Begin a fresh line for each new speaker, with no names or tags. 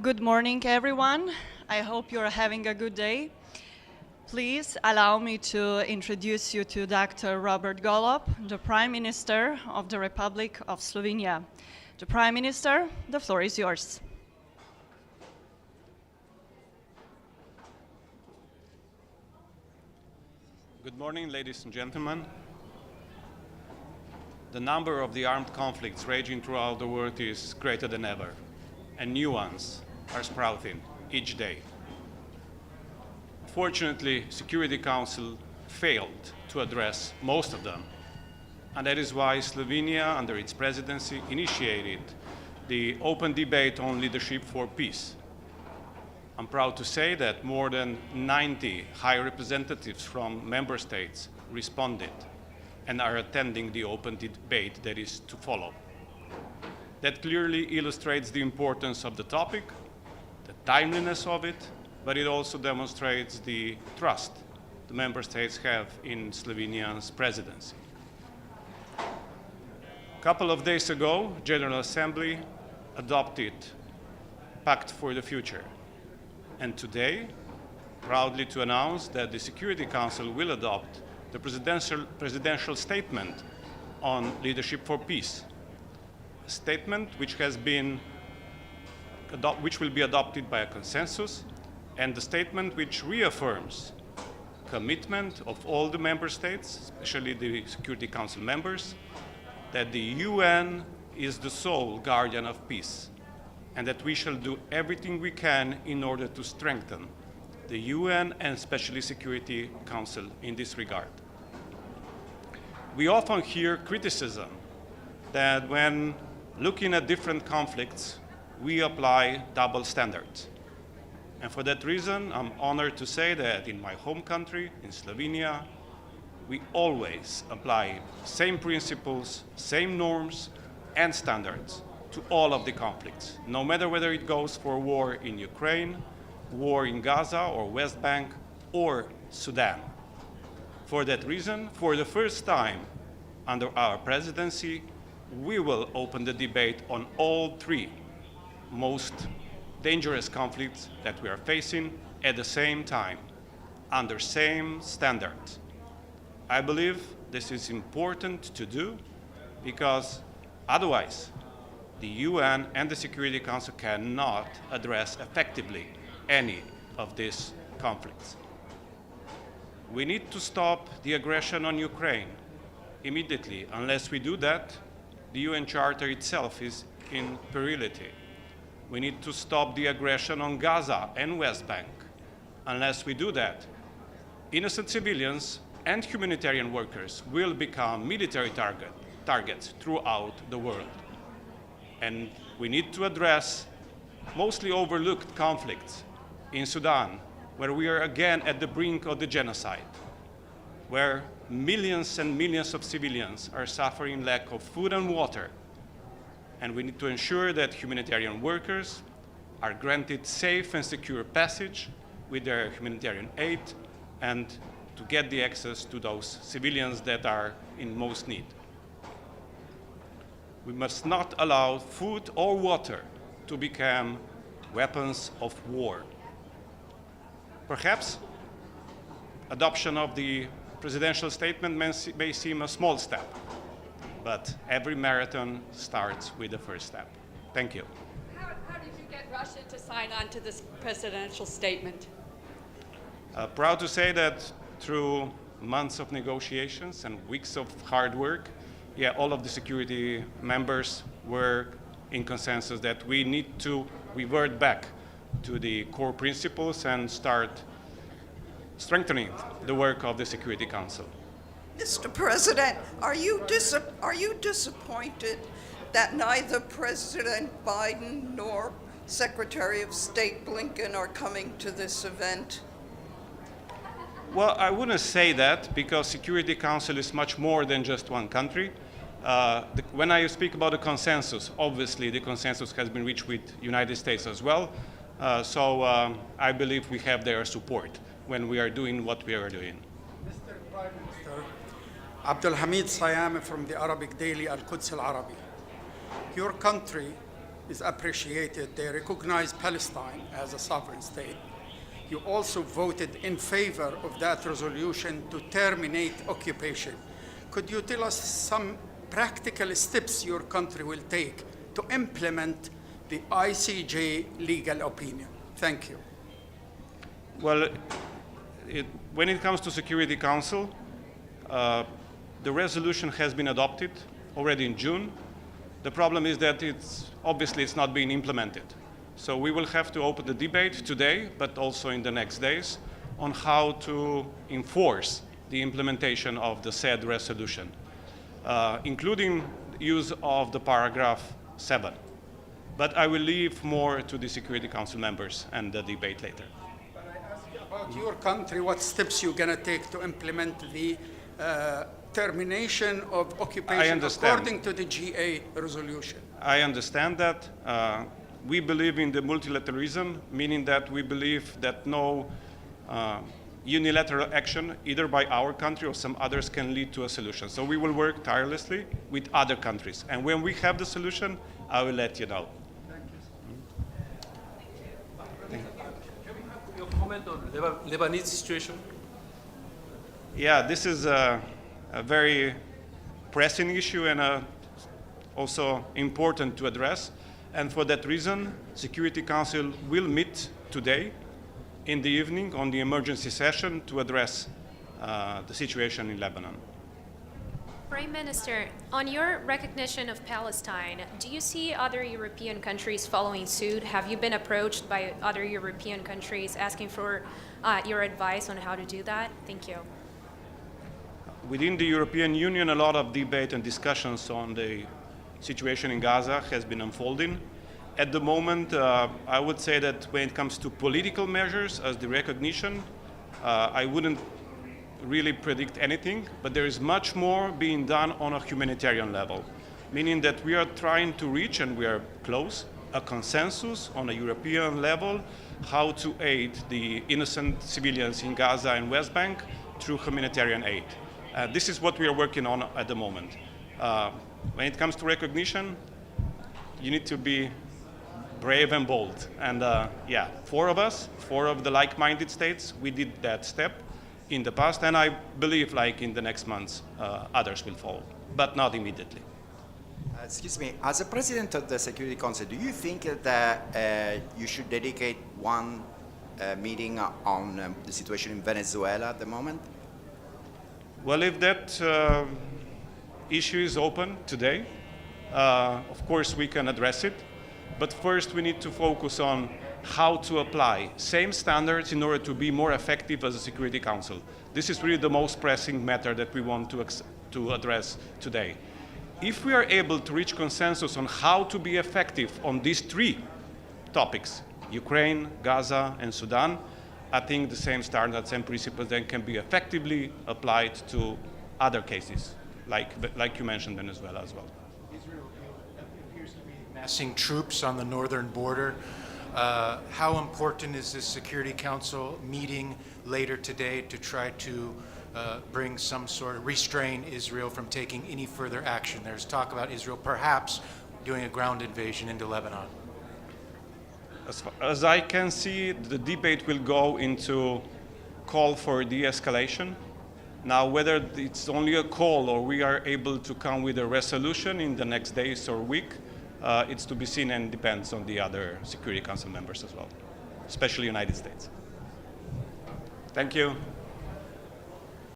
Good morning, everyone. I hope you're having a good day. Please allow me to introduce you to Dr. Robert Golob, the Prime Minister of the Republic of Slovenia. The Prime Minister, the floor is yours.
Good morning, ladies and gentlemen. The number of the armed conflicts raging throughout the world is greater than ever, and new ones are sprouting each day. Fortunately, Security Council failed to address most of them, and that is why Slovenia, under its presidency, initiated the open debate on leadership for peace. I'm proud to say that more than 90 high representatives from member states responded and are attending the open debate that is to follow. That clearly illustrates the importance of the topic, the timeliness of it, but it also demonstrates the trust the member states have in Slovenia's presidency. A couple of days ago, General Assembly adopted Pact for the Future. And today, proudly to announce that the Security Council will adopt the presidential statement on leadership for peace, a statement which will be adopted by a consensus, and the statement which reaffirms commitment of all the member states, especially the Security Council members, that the UN is the sole guardian of peace, and that we shall do everything we can in order to strengthen the UN and especially Security Council in this regard. We often hear criticism that when looking at different conflicts, we apply double standards. And for that reason, I'm honored to say that in my home country, in Slovenia, we always apply same principles, same norms, and standards to all of the conflicts, no matter whether it goes for war in Ukraine, war in Gaza or West Bank, or Sudan. For that reason, for the first time under our presidency, we will open the debate on all three most dangerous conflicts that we are facing at the same time, under same standards. I believe this is important to do because otherwise the UN and the Security Council cannot address effectively any of these conflicts. We need to stop the aggression on Ukraine immediately. Unless we do that, the UN Charter itself is in perility. We need to stop the aggression on Gaza and West Bank. Unless we do that, innocent civilians and humanitarian workers will become military targets throughout the world. And we need to address mostly overlooked conflicts in Sudan, where we are again at the brink of the genocide, where millions and millions of civilians are suffering lack of food and water. And we need to ensure that humanitarian workers are granted safe and secure passage with their humanitarian aid and to get the access to those civilians that are in most need. We must not allow food or water to become weapons of war. Perhaps adoption of the presidential statement may seem a small step, but every marathon starts with the first step. Thank you.
How did you get Russia to sign on to this presidential statement?
Proud to say that through months of negotiations and weeks of hard work, all of the security members were in consensus that we need to revert back to the core principles and start strengthening the work of the Security Council.
Mr. President, are you disappointed that neither President Biden nor Secretary of State Blinken are coming to this event?
Well, I wouldn't say that because Security Council is much more than just one country. When I speak about a consensus, obviously the consensus has been reached with United States as well. So I believe we have their support when we are doing what we are doing.
Mr. Prime Minister, Abdul Hamid Sayami from the Arabic daily Al-Quds Al-Arabi. Your country is appreciated. They recognize Palestine as a sovereign state. You also voted in favor of that resolution to terminate occupation. Could you tell us some practical steps your country will take to implement the ICJ legal opinion? Thank you.
Well, when it comes to Security Council, the resolution has been adopted already in June. The problem is that it's not being implemented. So we will have to open the debate today, but also in the next days, on how to enforce the implementation of the said resolution, including use of the paragraph 7. But I will leave more to the Security Council members and the debate later.
But I ask you about your country, what steps you're going to take to implement the termination of occupation according to the GA resolution?
I understand that. We believe in the multilateralism, meaning that we believe that no unilateral action, either by our country or some others, can lead to a solution. So we will work tirelessly with other countries. And when we have the solution, I will let you know.
Can we have your comment on Lebanese situation?
Yeah, this is a very pressing issue and also important to address. And for that reason, Security Council will meet today in the evening on the emergency session to address the situation in Lebanon.
Prime Minister, on your recognition of Palestine, do you see other European countries following suit? Have you been approached by other European countries asking for your advice on how to do that? Thank you.
Within the European Union, a lot of debate and discussions on the situation in Gaza has been unfolding. At the moment, I would say that when it comes to political measures as the recognition, I wouldn't really predict anything, but there is much more being done on a humanitarian level, meaning that we are trying to reach, and we are close, a consensus on a European level how to aid the innocent civilians in Gaza and West Bank through humanitarian aid. This is what we are working on at the moment. When it comes to recognition, you need to be brave and bold. And yeah, four of the like-minded states, we did that step in the past, and I believe like in the next months, others will follow, but not immediately.
Excuse me, as a president of the Security Council, do you think that you should dedicate one meeting on the situation in Venezuela at the moment?
Well, if that issue is open today, of course we can address it, but first we need to focus on how to apply same standards in order to be more effective as a Security Council. This is really the most pressing matter that we want to address today. If we are able to reach consensus on how to be effective on these three topics, Ukraine, Gaza, and Sudan, I think the same standards and principles then can be effectively applied to other cases, like you mentioned Venezuela as well.
Israel appears to be massing troops on the northern border. How important is this Security Council meeting later today to try to bring some sort of restrain Israel from taking any further action? There's talk about Israel perhaps doing a ground invasion into Lebanon.
As far as I can see, the debate will go into call for de-escalation. Now, whether it's only a call or we are able to come with a resolution in the next days or week, it's to be seen and depends on the other Security Council members as well, especially United States. Thank you.